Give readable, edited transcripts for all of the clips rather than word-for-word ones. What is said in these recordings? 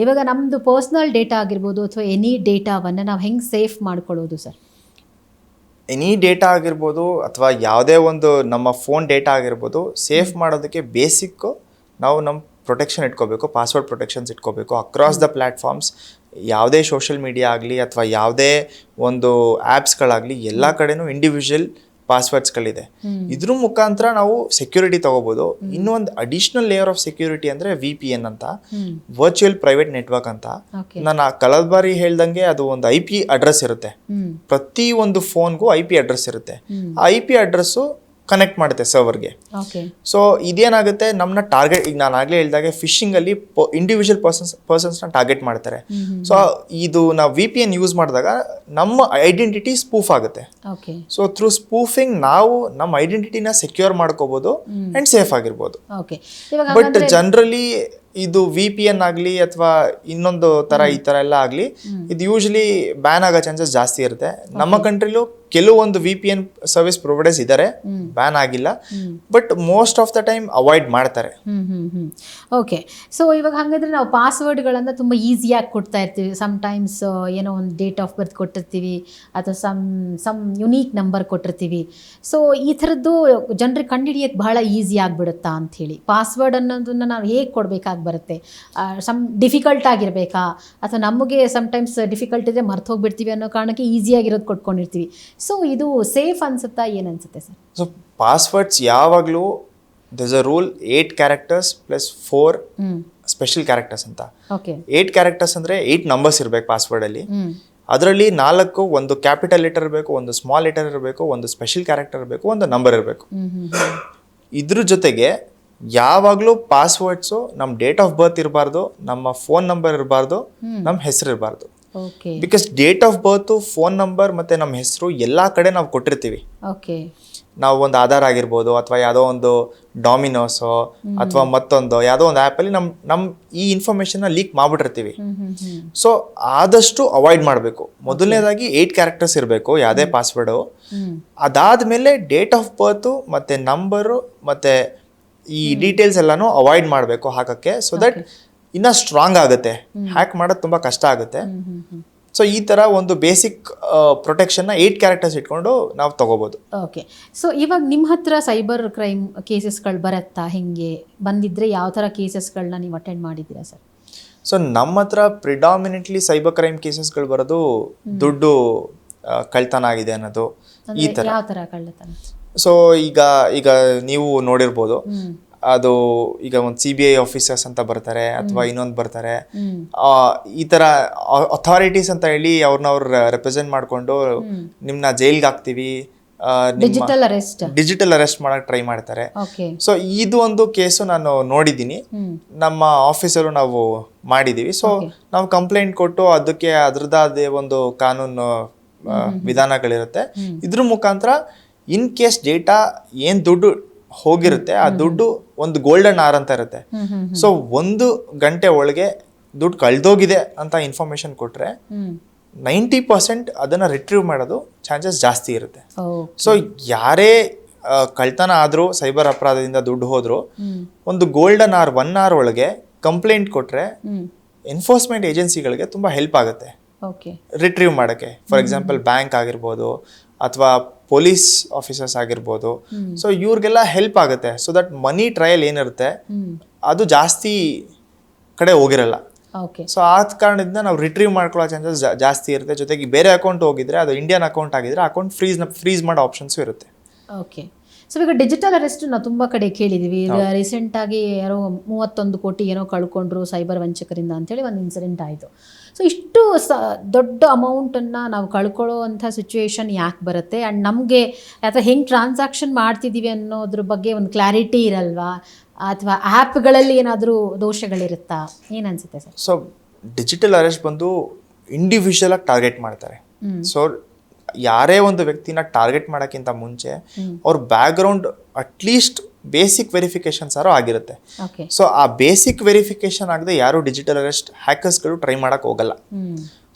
ಇವಾಗ ನಮ್ಮದು personal data ಆಗಿರ್ಬೋದು ಅಥವಾ ಎನಿ ಡೇಟಾವನ್ನು ನಾವು ಹೆಂಗೆ ಸೇಫ್ ಮಾಡ್ಕೊಳ್ಳೋದು ಸರ್? ಎನಿ ಡೇಟಾ ಆಗಿರ್ಬೋದು ಅಥವಾ ಯಾವುದೇ ಒಂದು ನಮ್ಮ ಫೋನ್ ಡೇಟಾ ಆಗಿರ್ಬೋದು, ಸೇಫ್ ಮಾಡೋದಕ್ಕೆ ಬೇಸಿಕ್ಕು ನಾವು ನಮ್ಮ ಪ್ರೊಟೆಕ್ಷನ್ ಇಟ್ಕೋಬೇಕು, ಪಾಸ್ವರ್ಡ್ ಪ್ರೊಟೆಕ್ಷನ್ಸ್ ಇಟ್ಕೋಬೇಕು ಅಕ್ರಾಸ್ ದ ಪ್ಲ್ಯಾಟ್ಫಾರ್ಮ್ಸ್. ಯಾವುದೇ ಸೋಷಿಯಲ್ ಮೀಡಿಯಾ ಆಗಲಿ ಅಥವಾ ಯಾವುದೇ ಒಂದು ಆ್ಯಪ್ಸ್ಗಳಾಗಲಿ ಎಲ್ಲ ಕಡೆನೂ ಇಂಡಿವಿಜುವಲ್ ಪಾಸ್ವರ್ಡ್ಸ್ಗಳಿದೆ. ಇದ್ರ ಮುಖಾಂತರ ನಾವು ಸೆಕ್ಯೂರಿಟಿ ತಗೋಬೋದು. ಇನ್ನೊಂದು ಅಡಿಷ್ನಲ್ ಲೇಯರ್ ಆಫ್ ಸೆಕ್ಯೂರಿಟಿ ಅಂದರೆ VPN ಅಂತ, ವರ್ಚುವಲ್ ಪ್ರೈವೇಟ್ ನೆಟ್ವರ್ಕ್ ಅಂತ. ನಾನು ಕಳೆದ ಬಾರಿ ಹೇಳ್ದಂಗೆ ಅದು ಒಂದು IP ಅಡ್ರೆಸ್ ಇರುತ್ತೆ. ಪ್ರತಿ ಒಂದು ಫೋನ್ಗೂ IP ಅಡ್ರೆಸ್ ಇರುತ್ತೆ. ಆ IP ಅಡ್ರೆಸ್ಸು ಕನೆಕ್ಟ್ ಮಾಡುತ್ತೆ ಸರ್ವರ್ಗೆ. ಸೊ ಇದೇನಾಗುತ್ತೆ, ನಮ್ಮನ್ನ ಟಾರ್ಗೆಟ್, ಈಗ ನಾನು ಆಗಲೇ ಹೇಳಿದಾಗೆ ಫಿಶಿಂಗಲ್ಲಿ ಇಂಡಿವಿಜುವಲ್ ಪರ್ಸನ್ಸ್ನ ಟಾರ್ಗೆಟ್ ಮಾಡ್ತಾರೆ. ಸೊ ಇದು ನಾವು VPN ಯೂಸ್ ಮಾಡಿದಾಗ ನಮ್ಮ ಐಡೆಂಟಿಟಿ ಸ್ಪೂಫ್ ಆಗುತ್ತೆ. ಸೊ ಥ್ರೂ ಸ್ಪೂಫಿಂಗ್ ನಾವು ನಮ್ಮ ಐಡೆಂಟಿಟಿನ ಸೆಕ್ಯೂರ್ ಮಾಡ್ಕೋಬೋದು ಆ್ಯಂಡ್ ಸೇಫ್ ಆಗಿರ್ಬೋದು. ಬಟ್ ಜನರಲಿ ಇದು VPN ಆಗಲಿ ಅಥವಾ ಇನ್ನೊಂದು ಥರ ಈ ಥರ ಎಲ್ಲ ಆಗಲಿ, ಇದು ಯೂಶಲಿ ಬ್ಯಾನ್ ಆಗೋ ಚಾನ್ಸಸ್ ಜಾಸ್ತಿ ಇರುತ್ತೆ. ನಮ್ಮ ಕಂಟ್ರಿಲೂ ಕೆಲವೊಂದು VPN ಸರ್ವಿಸ್ ಪ್ರೊವೈಡರ್ಸ್ ಇದ್ದಾರೆ, ಬ್ಯಾನ್ ಆಗಿಲ್ಲ, but most of the time avoid ಮಾಡ್ತಾರೆ. ಓಕೆ. ಸೊ ಇವಾಗ ಹಾಗಾದ್ರೆ ನಾವು ಪಾಸ್ವರ್ಡ್ಗಳನ್ನು ತುಂಬ ಈಸಿಯಾಗಿ ಕೊಡ್ತಾ ಇರ್ತೀವಿ. ಸಮ್ಟೈಮ್ಸ್ ಏನೋ ಒಂದು ಡೇಟ್ ಆಫ್ ಬರ್ತ್ ಕೊಟ್ಟಿರ್ತೀವಿ ಅಥವಾ ಸಮ್ ಯುನೀಕ್ ನಂಬರ್ ಕೊಟ್ಟಿರ್ತೀವಿ. ಸೊ ಈ ಥರದ್ದು ಜನರಿಗೆ ಕಂಡುಹಿಡಿಯೋಕ್ಕೆ ಬಹಳ ಈಸಿ ಆಗಿಬಿಡುತ್ತಾ ಅಂಥೇಳಿ, ಪಾಸ್ವರ್ಡ್ ಅನ್ನೋದನ್ನು ನಾವು ಹೇಗೆ ಕೊಡಬೇಕಾಗಿ ಬರುತ್ತೆ? ಡಿಫಿಕಲ್ಟ್ ಆಗಿರಬೇಕಾ ಅಥವಾ ನಮಗೆ ಸಮ್ಟೈಮ್ಸ್ ಡಿಫಿಕಲ್ಟ್ ಇದ್ರೆ ಮರ್ತು ಹೋಗ್ಬಿಡ್ತೀವಿ ಅನ್ನೋ ಕಾರಣಕ್ಕೆ ಈಸಿಯಾಗಿರೋದು ಕೊಟ್ಕೊಂಡಿರ್ತೀವಿ. ಸೊ ಇದು ಸೇಫ್ ಅನ್ಸುತ್ತಾ, ಏನು ಅನ್ಸುತ್ತೆ ಸರ್? ಸೊ ಪಾಸ್ವರ್ಡ್ಸ್ ಯಾವಾಗಲೂ there's a rule 8 characters plus 4 special characters ಅಂತ. 8 ಕ್ಯಾರೆಕ್ಟರ್ಸ್ ಅಂದರೆ 8 ನಂಬರ್ಸ್ ಇರಬೇಕು ಪಾಸ್ವರ್ಡಲ್ಲಿ. ಅದರಲ್ಲಿ 4 ಒಂದು ಕ್ಯಾಪಿಟಲ್ ಲೆಟರ್ ಇರಬೇಕು, ಒಂದು ಸ್ಮಾಲ್ ಲೆಟರ್ ಇರಬೇಕು, ಒಂದು ಸ್ಪೆಷಲ್ ಕ್ಯಾರೆಕ್ಟರ್ ಇರಬೇಕು, ಒಂದು ನಂಬರ್ ಇರಬೇಕು. ಇದ್ರ ಜೊತೆಗೆ ಯಾವಾಗಲೂ ಪಾಸ್ವರ್ಡ್ಸು ನಮ್ಮ ಡೇಟ್ ಆಫ್ ಬರ್ತ್ ಇರಬಾರ್ದು, ನಮ್ಮ ಫೋನ್ ನಂಬರ್ ಇರಬಾರ್ದು, ನಮ್ಮ ಹೆಸರು ಇರಬಾರ್ದು. Because date of birth, phone number ಮತ್ತು ನಮ್ಮ ಹೆಸರು ಎಲ್ಲ ಕಡೆ ನಾವು ಕೊಟ್ಟಿರ್ತೀವಿ. ನಾವು ಒಂದು ಆಧಾರ್ ಆಗಿರ್ಬೋದು ಅಥವಾ ಯಾವುದೋ ಒಂದು ಡಾಮಿನೋಸೋ ಅಥವಾ ಮತ್ತೊಂದು ಯಾವುದೋ ಒಂದು ಆ್ಯಪಲ್ಲಿ ನಮ್ಮ ಈ ಇನ್ಫಾರ್ಮೇಷನ್ನ ಲೀಕ್ ಮಾಡಿಬಿಟ್ಟಿರ್ತೀವಿ. ಸೊ ಆದಷ್ಟು ಅವಾಯ್ಡ್ ಮಾಡಬೇಕು. ಮೊದಲನೇದಾಗಿ 8 ಕ್ಯಾರೆಕ್ಟರ್ಸ್ ಇರಬೇಕು ಯಾವುದೇ ಪಾಸ್ವರ್ಡು. ಅದಾದಮೇಲೆ ಡೇಟ್ ಆಫ್ ಬರ್ತು ಮತ್ತು ನಂಬರು ಮತ್ತು ಈ ಡೀಟೇಲ್ಸ್ ಎಲ್ಲನೂ ಅವಾಯ್ಡ್ ಮಾಡಬೇಕು ಹಾಕೋಕ್ಕೆ. ಸೊ ದಟ್ ಇನ್ನೂ ಸ್ಟ್ರಾಂಗ್ ಆಗುತ್ತೆ, ಹ್ಯಾಕ್ ಮಾಡೋದು ತುಂಬ ಕಷ್ಟ ಆಗುತ್ತೆ. ಸೊ ಈ ಥರ ಒಂದು ಬೇಸಿಕ್ ಪ್ರೊಟೆಕ್ಷನ್ನ 8 ಕ್ಯಾರೆಕ್ಟರ್ಸ್ ಇಟ್ಕೊಂಡು ನಾವು ತಗೋಬೋದು. ಓಕೆ. ಸೊ ಇವಾಗ ನಿಮ್ಮ ಹತ್ರ ಸೈಬರ್ ಕ್ರೈಮ್ ಕೇಸಸ್ಗಳು ಬರುತ್ತಾ? ಹೆಂಗೆ ಬಂದಿದ್ರೆ ಯಾವ ಥರ ಕೇಸಸ್ಗಳನ್ನ ನೀವು ಅಟೆಂಡ್ ಮಾಡಿದ್ದೀರಾ ಸರ್? ಸೊ ನಮ್ಮ ಹತ್ರ ಪ್ರಿಡಾಮಿನೆಂಟ್ಲಿ ಸೈಬರ್ ಕ್ರೈಮ್ ಕೇಸಸ್ಗಳು ಬರೋದು ದುಡ್ಡು ಕಳ್ತನ ಆಗಿದೆ ಅನ್ನೋದು, ಈ ಥರ. ಯಾವ ಥರ ಕಳ್ಳತನ? ಸೊ ಈಗ ನೀವು ನೋಡಿರ್ಬೋದು, ಅದು ಈಗ ಒಂದು CBI ಆಫೀಸರ್ಸ್ ಅಂತ ಬರ್ತಾರೆ ಅಥವಾ ಇನ್ನೊಂದು ಬರ್ತಾರೆ, ಈ ಥರ ಅಥಾರಿಟೀಸ್ ಅಂತ ಹೇಳಿ ಅವ್ರನ್ನವ್ರು ರೆಪ್ರೆಸೆಂಟ್ ಮಾಡಿಕೊಂಡು ನಿಮ್ಮನ್ನ ಜೈಲ್ಗೆ ಹಾಕ್ತೀವಿ, ಡಿಜಿಟಲ್ ಅರೆಸ್ಟ್ ಮಾಡಕ್ಕೆ ಟ್ರೈ ಮಾಡ್ತಾರೆ. ಸೊ ಇದು ಒಂದು ಕೇಸು ನಾನು ನೋಡಿದ್ದೀನಿ, ನಮ್ಮ ಆಫೀಸರು ನಾವು ಮಾಡಿದ್ದೀವಿ. ಸೊ ನಾವು ಕಂಪ್ಲೇಂಟ್ ಕೊಟ್ಟು ಅದಕ್ಕೆ ಅದ್ರದ್ದಾದ ಒಂದು ಕಾನೂನು ವಿಧಾನಗಳಿರುತ್ತೆ. ಇದ್ರ ಮುಖಾಂತರ ಇನ್ ಕೇಸ್ ಡೇಟಾ ಏನು ದುಡ್ಡು ಹೋಗಿರುತ್ತೆ, ಆ ದುಡ್ಡು ಒಂದು ಗೋಲ್ಡನ್ ಆರ್ ಅಂತ ಇರುತ್ತೆ. ಸೊ 1 ಗಂಟೆ ಒಳಗೆ ದುಡ್ಡು ಕಳ್ದೋಗಿದೆ ಅಂತ ಇನ್ಫಾರ್ಮೇಶನ್ ಕೊಟ್ರೆ 90% ಅದನ್ನ ರಿಟ್ರೀವ್ ಮಾಡೋದು ಚಾನ್ಸಸ್ ಜಾಸ್ತಿ ಇರುತ್ತೆ. ಸೊ ಯಾರೇ ಕಳ್ತನ ಆದ್ರೂ, ಸೈಬರ್ ಅಪರಾಧದಿಂದ ದುಡ್ಡು ಹೋದ್ರು, ಒಂದು ಗೋಲ್ಡನ್ ಆರ್ 1 hour ಒಳಗೆ ಕಂಪ್ಲೇಂಟ್ ಕೊಟ್ರೆ ಎನ್ಫೋರ್ಸ್ಮೆಂಟ್ ಏಜೆನ್ಸಿಗಳಿಗೆ ತುಂಬಾ ಹೆಲ್ಪ್ ಆಗುತ್ತೆ ರಿಟ್ರೀವ್ ಮಾಡೋಕ್ಕೆ. ಫಾರ್ ಎಕ್ಸಾಂಪಲ್ ಬ್ಯಾಂಕ್ ಆಗಿರ್ಬೋದು ಅಥವಾ ಪೊಲೀಸ್ ಆಫೀಸರ್ಸ್ ಆಗಿರ್ಬೋದು. ಸೊ ಇವ್ರಿಗೆಲ್ಲ ಹೆಲ್ಪ್ ಆಗುತ್ತೆ. ಸೊ ದಟ್ ಮನಿ ಟ್ರಯಲ್ ಏನಿರುತ್ತೆ ಅದು ಜಾಸ್ತಿ ಕಡೆ ಹೋಗಿರಲ್ಲ. ಸೊ ಆ ಕಾರಣದಿಂದ ನಾವು ರಿಟ್ರೀವ್ ಮಾಡ್ಕೊಳ್ಳೋ ಚಾನ್ಸಸ್ ಜಾಸ್ತಿ ಇರುತ್ತೆ. ಜೊತೆಗೆ ಬೇರೆ ಅಕೌಂಟ್ ಹೋಗಿದ್ರೆ, ಅದು ಇಂಡಿಯನ್ ಅಕೌಂಟ್ ಆಗಿದ್ರೆ ಅಕೌಂಟ್ ಫ್ರೀಸ್ ಮಾಡೋ ಆಪ್ಷನ್ಸು ಇರುತ್ತೆ. ಓಕೆ. ಸೊ ಈಗ ಡಿಜಿಟಲ್ ಅರೆಸ್ಟ್ ನಾವು ತುಂಬ ಕಡೆ ಕೇಳಿದ್ದೀವಿ. ಈಗ ರೀಸೆಂಟಾಗಿ ಯಾರೋ 31 ಕೋಟಿ ಏನೋ ಕಳ್ಕೊಂಡ್ರು ಸೈಬರ್ ವಂಚಕರಿಂದ ಅಂತೇಳಿ ಒಂದು ಇನ್ಸಿಡೆಂಟ್ ಆಯಿತು. ಸೊ ಇಷ್ಟು ದೊಡ್ಡ ಅಮೌಂಟನ್ನು ನಾವು ಕಳ್ಕೊಳ್ಳೋ ಅಂಥ ಸಿಚುವೇಶನ್ ಯಾಕೆ ಬರುತ್ತೆ? ಆ್ಯಂಡ್ ನಮಗೆ ಅಥವಾ ಹೆಂಗೆ ಟ್ರಾನ್ಸಾಕ್ಷನ್ ಮಾಡ್ತಿದ್ದೀವಿ ಅನ್ನೋದ್ರ ಬಗ್ಗೆ ಒಂದು ಕ್ಲಾರಿಟಿ ಇರಲ್ವಾ? ಅಥವಾ ಆ್ಯಪ್ಗಳಲ್ಲಿ ಏನಾದರೂ ದೋಷಗಳಿರುತ್ತಾ? ಏನು ಅನಿಸುತ್ತೆ ಸರ್? ಸೊ ಡಿಜಿಟಲ್ ಅರೆಸ್ಟ್ ಬಂದು ಇಂಡಿವಿಜುವಲ್ ಆಗಿ ಟಾರ್ಗೆಟ್ ಮಾಡ್ತಾರೆ. ಸೊ ಯಾರೇ ಒಂದು ವ್ಯಕ್ತಿನ ಟಾರ್ಗೆಟ್ ಮಾಡೋಕ್ಕಿಂತ ಮುಂಚೆ ಅವ್ರ ಬ್ಯಾಕ್ಗ್ರೌಂಡ್ ಅಟ್ಲೀಸ್ಟ್ ಬೇಸಿಕ್ ವೆರಿಫಿಕೇಶನ್ಸ್ ಆರು ಆಗಿರುತ್ತೆ. ಸೊ ಆ ಬೇಸಿಕ್ ವೆರಿಫಿಕೇಶನ್ ಆಗದೆ ಯಾರು ಡಿಜಿಟಲ್ ಅರೆಸ್ಟ್ ಹ್ಯಾಕರ್ಸ್ಗಳು ಟ್ರೈ ಮಾಡಕ್ ಹೋಗಲ್ಲ.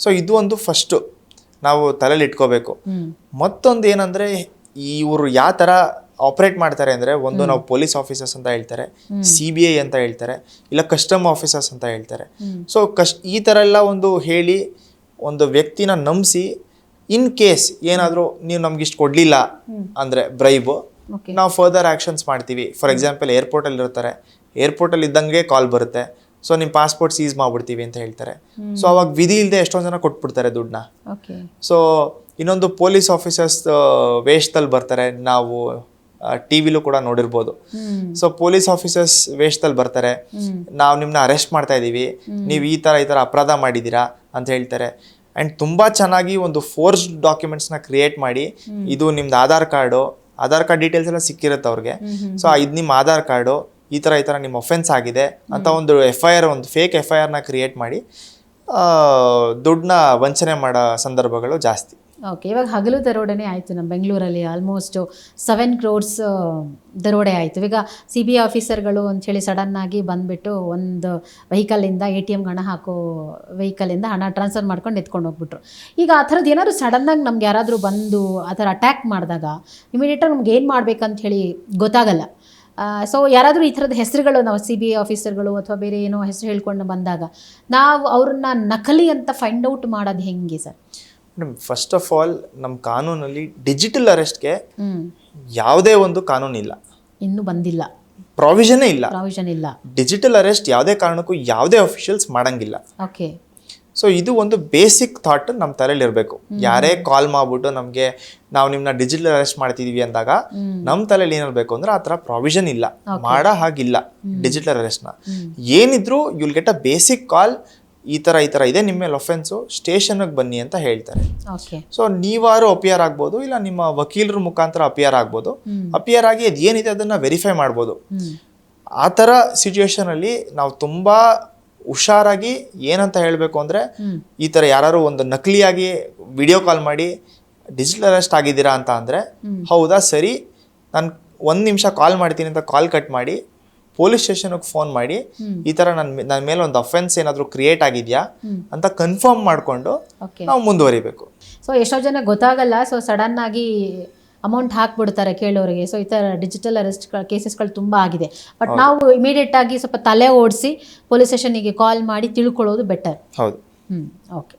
ಸೊ ಇದು ಒಂದು ಫಸ್ಟ್ ನಾವು ತಲೆಯಲ್ಲಿ ಇಟ್ಕೋಬೇಕು. ಮತ್ತೊಂದು ಏನಂದ್ರೆ ಇವರು ಯಾವ ಥರ ಆಪರೇಟ್ ಮಾಡ್ತಾರೆ ಅಂದರೆ ಒಂದು ನಾವು ಪೊಲೀಸ್ ಆಫೀಸರ್ಸ್ ಅಂತ ಹೇಳ್ತಾರೆ, CBI ಅಂತ ಹೇಳ್ತಾರೆ, ಇಲ್ಲ ಕಸ್ಟಮ್ ಆಫೀಸರ್ಸ್ ಅಂತ ಹೇಳ್ತಾರೆ. ಸೊ ಈ ಥರ ಎಲ್ಲ ಒಂದು ಹೇಳಿ ಒಂದು ವ್ಯಕ್ತಿನ ನಂಬಿಸಿ ಇನ್ ಕೇಸ್ ಏನಾದರೂ ನೀವು ನಮ್ಗೆ ಇಷ್ಟು ಕೊಡಲಿಲ್ಲ ಅಂದರೆ ಬ್ರೈಬು, ನಾವು ಫರ್ದರ್ ಆ್ಯಕ್ಷನ್ಸ್ ಮಾಡ್ತೀವಿ. ಫಾರ್ ಎಕ್ಸಾಂಪಲ್ ಏರ್ಪೋರ್ಟಲ್ಲಿ ಇರ್ತಾರೆ, ಏರ್ಪೋರ್ಟಲ್ಲಿ ಇದ್ದಂಗೆ ಕಾಲ್ ಬರುತ್ತೆ, ಸೊ ನಿಮ್ಮ ಪಾಸ್ಪೋರ್ಟ್ ಸೀಸ್ ಮಾಡ್ಬಿಡ್ತೀವಿ ಅಂತ ಹೇಳ್ತಾರೆ. ಸೊ ಅವಾಗ ವಿಧಿ ಇಲ್ಲದೆ ಎಷ್ಟೊಂದು ಜನ ಕೊಟ್ಬಿಡ್ತಾರೆ ದುಡ್ಡನ್ನ. ಸೊ ಇನ್ನೊಂದು ಪೊಲೀಸ್ ಆಫೀಸರ್ಸ್ ವೇಷದಲ್ಲಿ ಬರ್ತಾರೆ, ನಾವು TV ಕೂಡ ನೋಡಿರ್ಬೋದು. ಸೊ ಪೊಲೀಸ್ ಆಫೀಸರ್ಸ್ ವೇಷದಲ್ಲಿ ಬರ್ತಾರೆ, ನಾವು ನಿಮ್ಮನ್ನ ಅರೆಸ್ಟ್ ಮಾಡ್ತಾ ಇದ್ದೀವಿ, ನೀವು ಈ ಥರ ಅಪರಾಧ ಮಾಡಿದ್ದೀರಾ ಅಂತ ಹೇಳ್ತಾರೆ. ಆ್ಯಂಡ್ ತುಂಬ ಚೆನ್ನಾಗಿ ಒಂದು ಫೋರ್ಸ್ಡ್ ಡಾಕ್ಯುಮೆಂಟ್ಸ್ನ ಕ್ರಿಯೇಟ್ ಮಾಡಿ, ಇದು ನಿಮ್ದು ಆಧಾರ್ ಕಾರ್ಡ್ ಡೀಟೇಲ್ಸ್ ಎಲ್ಲ ಸಿಕ್ಕಿರುತ್ತೆ ಅವ್ರಿಗೆ. ಸೊ ಇದು ನಿಮ್ಮ ಆಧಾರ್ ಕಾರ್ಡು, ಈ ಥರ ನಿಮ್ಮ ಒಫೆನ್ಸ್ ಆಗಿದೆ ಅಂತ ಒಂದು FIR, ಒಂದು ಫೇಕ್ FIRನ ಕ್ರಿಯೇಟ್ ಮಾಡಿ ದುಡ್ಡನ್ನ ವಂಚನೆ ಮಾಡೋ ಸಂದರ್ಭಗಳು ಜಾಸ್ತಿ. ಓಕೆ, ಇವಾಗ ಹಗಲು ದರೋಡೆನೇ ಆಯಿತು ನಮ್ಮ ಬೆಂಗಳೂರಲ್ಲಿ. ಆಲ್ಮೋಸ್ಟ್ 7 crores ದರೋಡೆ ಆಯಿತು. ಈಗ CBI ಆಫೀಸರ್ಗಳು ಅಂಥೇಳಿ ಸಡನ್ನಾಗಿ ಬಂದುಬಿಟ್ಟು ಒಂದು ವೆಹಿಕಲಿಂದ ATMಗೆ ಹಣ ಹಾಕೋ ವೆಹಿಕಲಿಂದ ಹಣ ಟ್ರಾನ್ಸ್ಫರ್ ಮಾಡ್ಕೊಂಡು ಎತ್ಕೊಂಡು ಹೋಗ್ಬಿಟ್ರು. ಈಗ ಆ ಥರದ್ದು ಏನಾದರೂ ಸಡನ್ನಾಗಿ ನಮ್ಗೆ ಯಾರಾದರೂ ಬಂದು ಆ ಥರ ಅಟ್ಯಾಕ್ ಮಾಡಿದಾಗ ಇಮಿಡಿಯೇಟಾಗಿ ನಮ್ಗೆ ಏನು ಮಾಡ್ಬೇಕಂತ ಹೇಳಿ ಗೊತ್ತಾಗಲ್ಲ. ಸೊ ಯಾರಾದರೂ ಈ ಥರದ ಹೆಸರುಗಳು, ನಾವು CBI ಆಫೀಸರ್ಗಳು ಅಥವಾ ಬೇರೆ ಏನೋ ಹೆಸರು ಹೇಳ್ಕೊಂಡು ಬಂದಾಗ ನಾವು ಅವ್ರನ್ನ ನಕಲಿ ಅಂತ ಫೈಂಡ್ ಔಟ್ ಮಾಡೋದು ಹೆಂಗೆ sir? Madam, first of all ನಮ್ಮ ಕಾನೂನಲ್ಲಿ ಡಿಜಿಟಲ್ ಅರೆಸ್ಟ್ಗೆ ಯಾವುದೇ ಒಂದು ಕಾನೂನಿಲ್ಲ, ಇನ್ನೂ ಬಂದಿಲ್ಲ, ಪ್ರಾವಿಷನ್ನೇ ಇಲ್ಲ. ಡಿಜಿಟಲ್ ಅರೆಸ್ಟ್ ಯಾವುದೇ ಕಾರಣಕ್ಕೂ ಯಾವುದೇ ಅಫಿಷಿಯಲ್ಸ್ ಮಾಡಂಗಿಲ್ಲ. ಓಕೆ. ಸೊ ಇದು ಒಂದು ಬೇಸಿಕ್ ಥಾಟ್ ನಮ್ಮ ತಲೆಯಲ್ಲಿ ಇರಬೇಕು. ಯಾರೇ ಕಾಲ್ ಮಾಡ್ಬಿಟ್ಟು ನಮಗೆ ನಾವು ನಿಮ್ಮನ್ನ ಡಿಜಿಟಲ್ ಅರೆಸ್ಟ್ ಮಾಡ್ತಿದೀವಿ ಅಂದಾಗ ನಮ್ಮ ತಲೆಯಲ್ಲಿ ಏನಿರಬೇಕು ಅಂದ್ರೆ ಆ ಥರ ಪ್ರಾವಿಷನ್ ಇಲ್ಲ, ಮಾಡೋ ಹಾಗಿಲ್ಲ ಡಿಜಿಟಲ್ ಅರೆಸ್ಟ್ನ. ಏನಿದ್ರು ಯುಲ್ ಗೆಟ್ ಅ ಬೇಸಿಕ್ ಕಾಲ್, ಈ ಥರ ಇದೆ, ನಿಮ್ಮ ಮೇಲೆ ಒಫೆನ್ಸು, ಸ್ಟೇಷನ್ಗೆ ಬನ್ನಿ ಅಂತ ಹೇಳ್ತಾರೆ. ಸೊ ನೀವಾರು ಅಪಿಯರ್ ಆಗ್ಬೋದು, ಇಲ್ಲ ನಿಮ್ಮ ವಕೀಲರ ಮುಖಾಂತರ ಅಪಿಯರ್ ಆಗ್ಬೋದು. ಅಪಿಯರ್ ಆಗಿ ಅದು ಏನಿದೆ ಅದನ್ನು ವೆರಿಫೈ ಮಾಡ್ಬೋದು. ಆ ಥರ ಸಿಚುವೇಶನಲ್ಲಿ ನಾವು ತುಂಬ ಹುಷಾರಾಗಿ ಏನಂತ ಹೇಳಬೇಕು ಅಂದರೆ, ಈ ಥರ ಯಾರು ಒಂದು ನಕಲಿಯಾಗಿ ವಿಡಿಯೋ ಕಾಲ್ ಮಾಡಿ ಡಿಜಿಟಲ್ ಅರೆಸ್ಟ್ ಆಗಿದ್ದೀರಾ ಅಂತ ಅಂದರೆ, ಹೌದಾ ಸರಿ, ನಾನು 1 ನಿಮಿಷ ಕಾಲ್ ಮಾಡ್ತೀನಿ ಅಂತ ಕಾಲ್ ಕಟ್ ಮಾಡಿ ಪೊಲೀಸ್ ಸ್ಟೇಷನ್ಗೆ ಫೋನ್ ಮಾಡಿ ಈ ಥರ ನನ್ನ ಮೇಲೆ ಒಂದು ಅಫೆನ್ಸ್ ಏನಾದರೂ ಕ್ರಿಯೇಟ್ ಆಗಿದೆಯಾ ಅಂತ ಕನ್ಫರ್ಮ್ ಮಾಡಿಕೊಂಡು ನಾವು ಮುಂದುವರಿಬೇಕು. ಸೊ ಎಷ್ಟೋ ಜನ ಗೊತ್ತಾಗಲ್ಲ, ಸೊ ಸಡನ್ನಾಗಿ ಅಮೌಂಟ್ ಹಾಕ್ಬಿಡ್ತಾರೆ ಕೇಳೋರಿಗೆ. ಸೊ ಈ ಥರ ಡಿಜಿಟಲ್ ಅರೆಸ್ಟ್ ಕೇಸಸ್ಗಳು ತುಂಬ ಆಗಿದೆ. ಬಟ್ ನಾವು ಇಮಿಡಿಯೇಟ್ ಆಗಿ ಸ್ವಲ್ಪ ತಲೆ ಓಡಿಸಿ ಪೊಲೀಸ್ ಸ್ಟೇಷನಿಗೆ ಕಾಲ್ ಮಾಡಿ ತಿಳ್ಕೊಳ್ಳೋದು ಬೆಟರ್. ಹೌದು. ಓಕೆ.